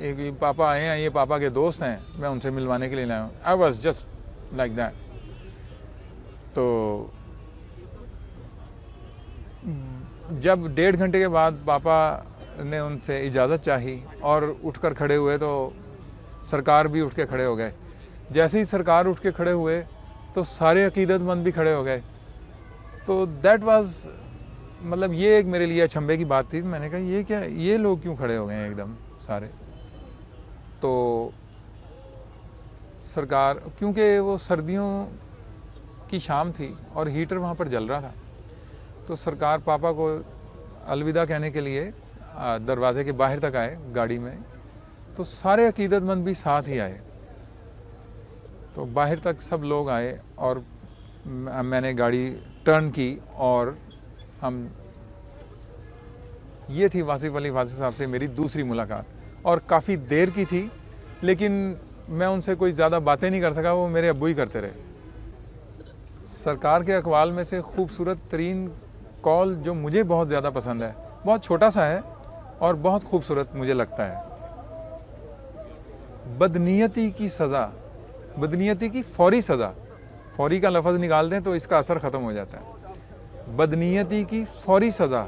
एक पापा आए हैं, ये पापा के दोस्त हैं, मैं उनसे मिलवाने के लिए लाया हूँ। I was just like that. तो जब 1.5 घंटे के बाद पापा ने उनसे इजाज़त चाही और उठकर खड़े हुए तो सरकार भी उठ के खड़े हो गए। जैसे ही सरकार उठ के खड़े हुए तो सारे अकीदतमंद भी खड़े हो गए। तो दैट वाज, मतलब ये एक मेरे लिए अचंभे की बात थी। मैंने कहा ये क्या, ये लोग क्यों खड़े हो गए हैं एकदम सारे। तो सरकार, क्योंकि वो सर्दियों की शाम थी और हीटर वहाँ पर जल रहा था, तो सरकार पापा को अलविदा कहने के लिए दरवाजे के बाहर तक आए गाड़ी में। तो सारे अकीदतमंद भी साथ ही आए। तो बाहर तक सब लोग आए और मैंने गाड़ी टर्न की और हम, ये थी वासिफ अली वासी साहब से मेरी दूसरी मुलाकात, और काफ़ी देर की थी, लेकिन मैं उनसे कोई ज़्यादा बातें नहीं कर सका, वो मेरे अब्बू ही करते रहे। सरकार के अक़वाल में से खूबसूरत तरीन कॉल जो मुझे बहुत ज़्यादा पसंद है, बहुत छोटा सा है और बहुत खूबसूरत मुझे लगता है। बदनीयती की सज़ा, बदनीयती की फौरी सज़ा, फौरी का लफ्ज़ निकाल दें तो इसका असर ख़त्म हो जाता है। बदनीयती की फौरी सज़ा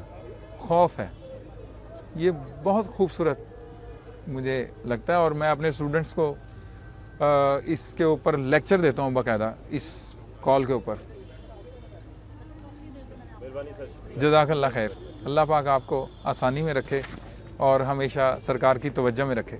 खौफ है। ये बहुत खूबसूरत मुझे लगता है और मैं अपने स्टूडेंट्स को इसके ऊपर लेक्चर देता हूँ बाकायदा, इस कॉल के ऊपर। जज़ाकल्लाह खैर। अल्लाह पाक आपको आसानी में रखे और हमेशा सरकार की तवज्जो में रखे।